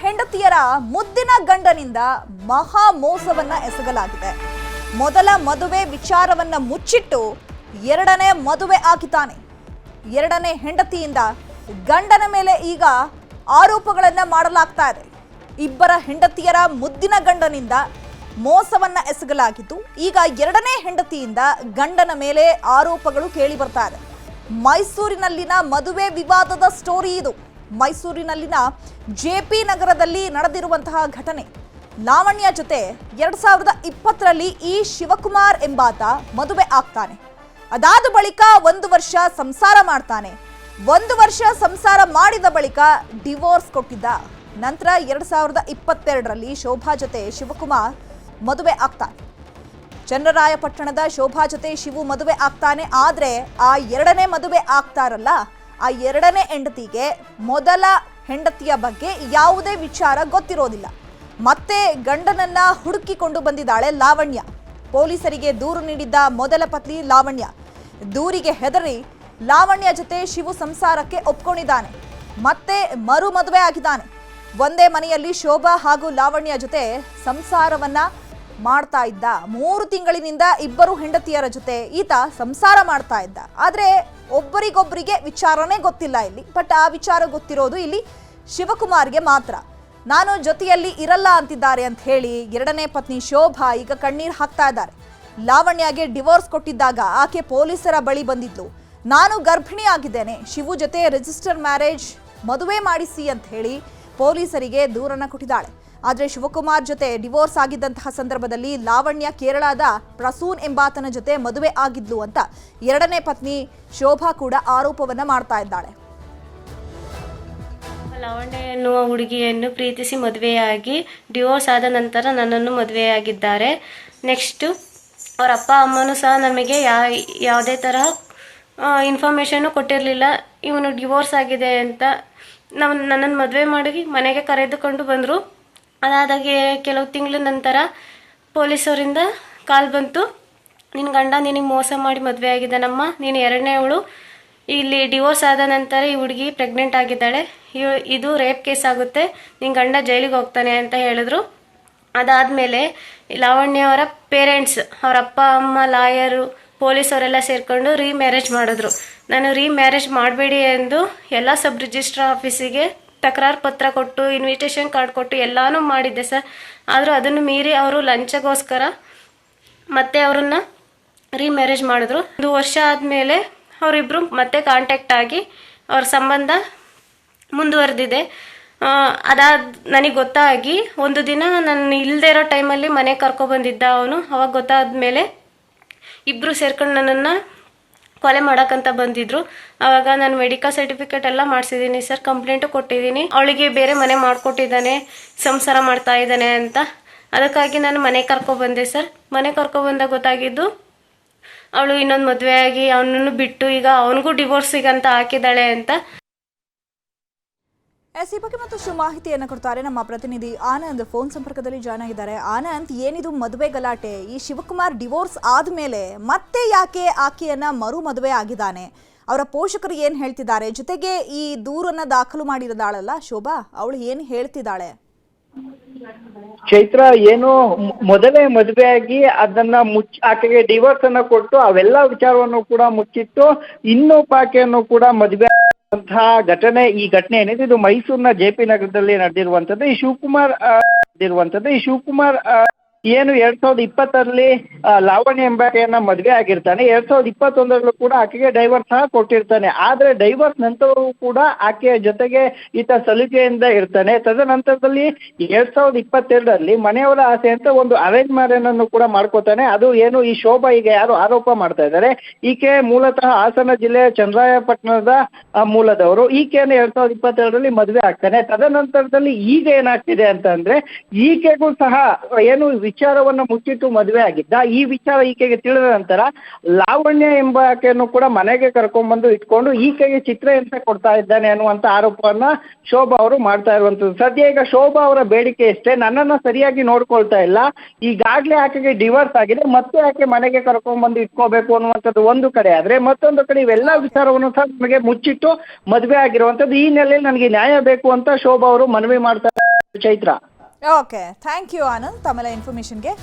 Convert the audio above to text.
ಹೆಂಡತಿಯರ ಮುದ್ದಿನ ಗಂಡನಿಂದ ಮಹಾ ಮೋಸವನ್ನ ಎಸಗಲಾಗಿದೆ. ಮೊದಲ ಮದುವೆ ವಿಚಾರವನ್ನ ಮುಚ್ಚಿಟ್ಟು ಎರಡನೇ ಮದುವೆ ಆಗಿದ್ದಾನೆ. ಎರಡನೇ ಹೆಂಡತಿಯಿಂದ ಗಂಡನ ಮೇಲೆ ಈಗ ಆರೋಪಗಳನ್ನ ಮಾಡಲಾಗ್ತಾ ಇದೆ. ಇಬ್ಬರ ಹೆಂಡತಿಯರ ಮುದ್ದಿನ ಗಂಡನಿಂದ ಮೋಸವನ್ನ ಎಸಗಲಾಗಿದ್ದು ಈಗ ಎರಡನೇ ಹೆಂಡತಿಯಿಂದ ಗಂಡನ ಮೇಲೆ ಆರೋಪಗಳು ಕೇಳಿ ಬರ್ತಾ ಇದೆ. ಮೈಸೂರಿನಲ್ಲಿನ ಮದುವೆ ವಿವಾದದ ಸ್ಟೋರಿ ಇದು. ಮೈಸೂರಿನಲ್ಲಿನ ಜೆಪಿ ನಗರದಲ್ಲಿ ನಡೆದಿರುವಂತಹ ಘಟನೆ. ಲಾವಣ್ಯ ಜೊತೆ 2020ರಲ್ಲಿ ಈ ಶಿವಕುಮಾರ್ ಎಂಬಾತ ಮದುವೆ ಆಗ್ತಾನೆ. ಅದಾದ ಬಳಿಕ 1 ವರ್ಷ ಸಂಸಾರ ಮಾಡ್ತಾನೆ. 1 ವರ್ಷ ಸಂಸಾರ ಮಾಡಿದ ಬಳಿಕ ಡಿವೋರ್ಸ್ ಕೊಟ್ಟಿದ್ದ. ನಂತರ 2022ರಲ್ಲಿ ಶೋಭಾ ಜೊತೆ ಶಿವಕುಮಾರ್ ಮದುವೆ ಆಗ್ತಾನೆ. ಚನ್ನರಾಯಪಟ್ಟಣದ ಶೋಭಾ ಜೊತೆ ಶಿವು ಮದುವೆ ಆಗ್ತಾನೆ. ಆದ್ರೆ ಆ ಎರಡನೇ ಮದುವೆ ಆಗ್ತಾರಲ್ಲ, ಆ ಎರಡನೇ ಹೆಂಡತಿಗೆ ಮೊದಲ ಹೆಂಡತಿಯ ಬಗ್ಗೆ ಯಾವುದೇ ವಿಚಾರ ಗೊತ್ತಿರೋದಿಲ್ಲ. ಮತ್ತೆ ಗಂಡನನ್ನ ಹುಡುಕಿಕೊಂಡು ಬಂದಿದ್ದಾಳೆ ಲಾವಣ್ಯ. ಪೊಲೀಸರಿಗೆ ದೂರು ನೀಡಿದ್ದ ಮೊದಲ ಪತ್ನಿ ಲಾವಣ್ಯ. ದೂರಿಗೆ ಹೆದರಿ ಲಾವಣ್ಯ ಜೊತೆ ಶಿವು ಸಂಸಾರಕ್ಕೆ ಒಪ್ಕೊಂಡಿದ್ದಾನೆ. ಮತ್ತೆ ಮರು ಮದುವೆ ಆಗಿದ್ದಾನೆ. ಒಂದೇ ಮನೆಯಲ್ಲಿ ಶೋಭಾ ಹಾಗೂ ಲಾವಣ್ಯ ಜೊತೆ ಸಂಸಾರವನ್ನ ಮಾಡ್ತಾ ಇದ್ದ. 3 ತಿಂಗಳಿನಿಂದ ಇಬ್ಬರು ಹೆಂಡತಿಯರ ಜೊತೆ ಈತ ಸಂಸಾರ ಮಾಡ್ತಾ ಇದ್ದ. ಆದ್ರೆ ಒಬ್ಬರಿಗೊಬ್ಬರಿಗೆ ವಿಚಾರನೇ ಗೊತ್ತಿಲ್ಲ ಇಲ್ಲಿ. ಬಟ್ ಆ ವಿಚಾರ ಗೊತ್ತಿರೋದು ಇಲ್ಲಿ ಶಿವಕುಮಾರ್ಗೆ ಮಾತ್ರ. ನಾನು ಜೊತೆಯಲ್ಲಿ ಇರಲ್ಲ ಅಂತಿದ್ದಾರೆ ಅಂತ ಹೇಳಿ ಎರಡನೇ ಪತ್ನಿ ಶೋಭಾ ಈಗ ಕಣ್ಣೀರು ಹಾಕ್ತಾ ಇದ್ದಾರೆ. ಲಾವಣ್ಯಗೆ ಡಿವೋರ್ಸ್ ಕೊಟ್ಟಿದ್ದಾಗ ಆಕೆ ಪೊಲೀಸರ ಬಳಿ ಬಂದಿದ್ಲು. ನಾನು ಗರ್ಭಿಣಿ ಆಗಿದ್ದೇನೆ, ಶಿವು ಜೊತೆ ರಿಜಿಸ್ಟರ್ ಮ್ಯಾರೇಜ್ ಮದುವೆ ಮಾಡಿಸಿ ಅಂತ ಹೇಳಿ ಪೊಲೀಸರಿಗೆ ದೂರನ್ನ ಕೊಟ್ಟಿದ್ದಾಳೆ. ಆದರೆ ಶಿವಕುಮಾರ್ ಜೊತೆ ಡಿವೋರ್ಸ್ ಆಗಿದ್ದಂತಹ ಸಂದರ್ಭದಲ್ಲಿ ಲಾವಣ್ಯ ಕೇರಳದ ಪ್ರಸೂನ್ ಎಂಬಾತನ ಜೊತೆ ಮದುವೆ ಆಗಿದ್ಲು ಅಂತ ಎರಡನೇ ಪತ್ನಿ ಶೋಭಾ ಕೂಡ ಆರೋಪವನ್ನ ಮಾಡ್ತಾ ಇದ್ದಾಳೆ. ಲಾವಣ್ಯ ಎನ್ನುವ ಹುಡುಗಿಯನ್ನು ಪ್ರೀತಿಸಿ ಮದುವೆಯಾಗಿ ಡಿವೋರ್ಸ್ ಆದ ನಂತರ ನನ್ನನ್ನು ಮದುವೆಯಾಗಿದ್ದಾರೆ. ನೆಕ್ಸ್ಟು ಅವರ ಅಪ್ಪ ಅಮ್ಮನೂ ಸಹ ನಮಗೆ ಯಾವುದೇ ತರಹ ಇನ್ಫಾರ್ಮೇಷನ್ನು ಕೊಟ್ಟಿರಲಿಲ್ಲ. ಇವನು ಡಿವೋರ್ಸ್ ಆಗಿದೆ ಅಂತ ನನ್ನನ್ನು ಮದುವೆ ಮಾಡಿ ಮನೆಗೆ ಕರೆದುಕೊಂಡು ಬಂದರು. ಅದಾದಾಗೆ ಕೆಲವು ತಿಂಗಳ ನಂತರ ಪೊಲೀಸರಿಂದ ಕಾಲ್ ಬಂತು, ನಿನ್ನ ಗಂಡ ನಿನಗೆ ಮೋಸ ಮಾಡಿ ಮದುವೆ ಆಗಿದ್ದಾನಮ್ಮ, ನೀನು ಎರಡನೇವಳು, ಇಲ್ಲಿ ಡಿವೋರ್ಸ್ ಆದ ನಂತರ ಈ ಹುಡುಗಿ ಪ್ರೆಗ್ನೆಂಟ್ ಆಗಿದ್ದಾಳೆ, ಇದು ರೇಪ್ ಕೇಸ್ ಆಗುತ್ತೆ, ನಿನ್ನ ಗಂಡ ಜೈಲಿಗೆ ಹೋಗ್ತಾನೆ ಅಂತ ಹೇಳಿದ್ರು. ಅದಾದಮೇಲೆ ಲಾವಣ್ಯವರ ಪೇರೆಂಟ್ಸ್, ಅವರ ಅಪ್ಪ ಅಮ್ಮ, ಲಾಯರು, ಪೊಲೀಸವರೆಲ್ಲ ಸೇರಿಕೊಂಡು ರೀಮ್ಯಾರೇಜ್ ಮಾಡಿದ್ರು. ನಾನು ರೀಮ್ಯಾರೇಜ್ ಮಾಡಬೇಡಿ ಎಂದು ಎಲ್ಲ ಸಬ್ ರಿಜಿಸ್ಟ್ರಾರ್ ಆಫೀಸಿಗೆ ತಕರಾರು ಪತ್ರ ಕೊಟ್ಟು ಇನ್ವಿಟೇಷನ್ ಕಾರ್ಡ್ ಕೊಟ್ಟು ಎಲ್ಲನೂ ಮಾಡಿದ್ದೆ ಸರ್. ಆದರೂ ಅದನ್ನು ಮೀರಿ ಅವರು ಲಂಚಗೋಸ್ಕರ ಮತ್ತೆ ಅವರನ್ನ ರೀಮ್ಯಾರೇಜ್ ಮಾಡಿದ್ರು. 1 ವರ್ಷ ಆದಮೇಲೆ ಅವರಿಬ್ಬರು ಮತ್ತೆ ಕಾಂಟ್ಯಾಕ್ಟ್ ಆಗಿ ಅವ್ರ ಸಂಬಂಧ ಮುಂದುವರೆದಿದೆ. ಅದಾದ ನನಗೆ ಗೊತ್ತಾಗಿ ಒಂದು ದಿನ ನಾನು ಇಲ್ಲದೆ ಇರೋ ಟೈಮಲ್ಲಿ ಮನೆಗೆ ಕರ್ಕೊಬಂದಿದ್ದ ಅವನು. ಅವಾಗ ಗೊತ್ತಾದ್ಮೇಲೆ ಇಬ್ಬರು ಸೇರ್ಕೊಂಡು ನನ್ನನ್ನು ಕೊಲೆ ಮಾಡೋಕ್ಕಂತ ಬಂದಿದ್ರು. ಆವಾಗ ನಾನು ಮೆಡಿಕಲ್ ಸರ್ಟಿಫಿಕೇಟ್ ಎಲ್ಲ ಮಾಡಿಸಿದ್ದೀನಿ ಸರ್, ಕಂಪ್ಲೇಂಟು ಕೊಟ್ಟಿದ್ದೀನಿ. ಅವಳಿಗೆ ಬೇರೆ ಮನೆ ಮಾಡಿಕೊಟ್ಟಿದ್ದಾನೆ, ಸಂಸಾರ ಮಾಡ್ತಾ ಇದ್ದಾನೆ ಅಂತ. ಅದಕ್ಕಾಗಿ ನಾನು ಮನೆ ಕರ್ಕೊಬಂದೆ ಸರ್. ಮನೆ ಕರ್ಕೊಬಂದಾಗ ಗೊತ್ತಾಗಿದ್ದು ಅವಳು ಇನ್ನೊಂದು ಮದುವೆ ಆಗಿ ಅವನನ್ನು ಬಿಟ್ಟು ಈಗ ಅವನಿಗೂ ಡಿವೋರ್ಸಿಗಂತ ಹಾಕಿದ್ದಾಳೆ ಅಂತ. ಈ ಬಗ್ಗೆ ಮತ್ತಷ್ಟು ಮಾಹಿತಿಯನ್ನು ಕೊಡ್ತಾರೆ ನಮ್ಮ ಪ್ರತಿನಿಧಿ ಆನಂದ್. ಫೋನ್ ಸಂಪರ್ಕದಲ್ಲಿ ಜಾಯ್ನ್ ಆಗಿದ್ದಾರೆ. ಆನಂದ್, ಏನಿದು ಮದುವೆ ಗಲಾಟೆ? ಈ ಶಿವಕುಮಾರ್ ಡಿವೋರ್ಸ್ ಆದ್ಮೇಲೆ ಮತ್ತೆ ಯಾಕೆ ಆಕೆಯನ್ನ ಮರು ಮದುವೆ ಆಗಿದ್ದಾನೆ? ಅವರ ಪೋಷಕರು ಏನ್ ಹೇಳ್ತಿದ್ದಾರೆ? ಜೊತೆಗೆ ಈ ದೂರನ್ನ ದಾಖಲು ಮಾಡಿರೋದಾಳಲ್ಲ ಶೋಭಾ, ಅವಳು ಏನ್ ಹೇಳ್ತಿದ್ದಾಳೆ? ಚೈತ್ರ ಏನು ಮೊದಲೇ ಮದುವೆಯಾಗಿ ಅದನ್ನ ಆಕೆಗೆ ಡಿವೋರ್ಸ್ ಅನ್ನ ಕೊಟ್ಟು ಅವೆಲ್ಲ ವಿಚಾರವನ್ನು ಕೂಡ ಮುಚ್ಚಿಟ್ಟು ಇನ್ನೊಬ್ಬ ಆಕೆಯನ್ನು ಕೂಡ ಮದುವೆ ಘಟನೆ. ಈ ಘಟನೆ ಏನಿದೆ ಇದು ಮೈಸೂರಿನ ಜೆಪಿ ನಗರದಲ್ಲಿ ನಡೆದಿರುವಂತದ್ದು. ಈ ಶಿವಕುಮಾರ್ ಏನು 2020ರಲ್ಲಿ ಲಾವಣ್ಯ ಎಂಬಾಕೆಯನ್ನ ಮದುವೆ ಆಗಿರ್ತಾನೆ. 2021ರಲ್ಲೂ ಕೂಡ ಆಕೆಗೆ ಡೈವರ್ಸ್ ಸಹ ಕೊಟ್ಟಿರ್ತಾನೆ. ಆದ್ರೆ ಡೈವರ್ಸ್ ನಂತರವೂ ಕೂಡ ಆಕೆಯ ಜೊತೆಗೆ ಈತ ಸಲಿಗೆಯಿಂದ ಇರ್ತಾನೆ. ತದನಂತರದಲ್ಲಿ 2022ರಲ್ಲಿ ಮನೆಯವರ ಆಸೆ ಅಂತ ಒಂದು ಅರೇಂಜ್ ಮ್ಯಾರೇಜ್ ಅನ್ನು ಕೂಡ ಮಾಡ್ಕೋತಾನೆ. ಅದು ಏನು ಈ ಶೋಭಾ ಈಗ ಯಾರು ಆರೋಪ ಮಾಡ್ತಾ ಇದ್ದಾರೆ, ಈಕೆ ಮೂಲತಃ ಹಾಸನ ಜಿಲ್ಲೆಯ ಚನ್ನರಾಯಪಟ್ಟಣದ ಮೂಲದವರು. ಈಕೆಯನ್ನು 2022ರಲ್ಲಿ ಮದುವೆ ಆಗ್ತಾನೆ. ತದನಂತರದಲ್ಲಿ ಈಗ ಏನಾಗ್ತಿದೆ ಅಂತಂದ್ರೆ ಈಕೆಗೂ ಸಹ ಏನು ವಿಚಾರವನ್ನು ಮುಚ್ಚಿಟ್ಟು ಮದುವೆ ಆಗಿದ್ದ. ಈ ವಿಚಾರ ಈಕೆಗೆ ತಿಳಿದ ನಂತರ ಲಾವಣ್ಯ ಎಂಬ ಆಕೆಯನ್ನು ಕೂಡ ಮನೆಗೆ ಕರ್ಕೊಂಡ್ಬಂದು ಇಟ್ಕೊಂಡು ಈಕೆಗೆ ಚಿತ್ರಹಿಂಸೆ ಕೊಡ್ತಾ ಇದ್ದಾನೆ ಅನ್ನುವಂಥ ಆರೋಪವನ್ನ ಶೋಭಾ ಅವರು ಮಾಡ್ತಾ ಇರುವಂಥದ್ದು. ಸದ್ಯ ಈಗ ಶೋಭಾ ಅವರ ಬೇಡಿಕೆ ಎಷ್ಟೇ, ನನ್ನನ್ನು ಸರಿಯಾಗಿ ನೋಡ್ಕೊಳ್ತಾ ಇಲ್ಲ, ಈಗಾಗಲೇ ಆಕೆಗೆ ಡಿವೋರ್ಸ್ ಆಗಿದೆ, ಮತ್ತೆ ಆಕೆ ಮನೆಗೆ ಕರ್ಕೊಂಡ್ಬಂದು ಇಟ್ಕೋಬೇಕು ಅನ್ನುವಂಥದ್ದು ಒಂದು ಕಡೆ. ಆದರೆ ಮತ್ತೊಂದು ಕಡೆ ಇವೆಲ್ಲ ವಿಚಾರವನ್ನು ಸಹ ನಮಗೆ ಮುಚ್ಚಿಟ್ಟು ಮದುವೆ ಆಗಿರುವಂಥದ್ದು. ಈ ನೆಲೆಯಲ್ಲಿ ನನಗೆ ನ್ಯಾಯ ಬೇಕು ಅಂತ ಶೋಭಾ ಅವರು ಮನವಿ ಮಾಡ್ತಾರೆ. Chaitra. Okay, thank you Anand ತಮ್ಮೆಲ್ಲ ಇನ್ಫಾರ್ಮೇಶನ್ಗೆ.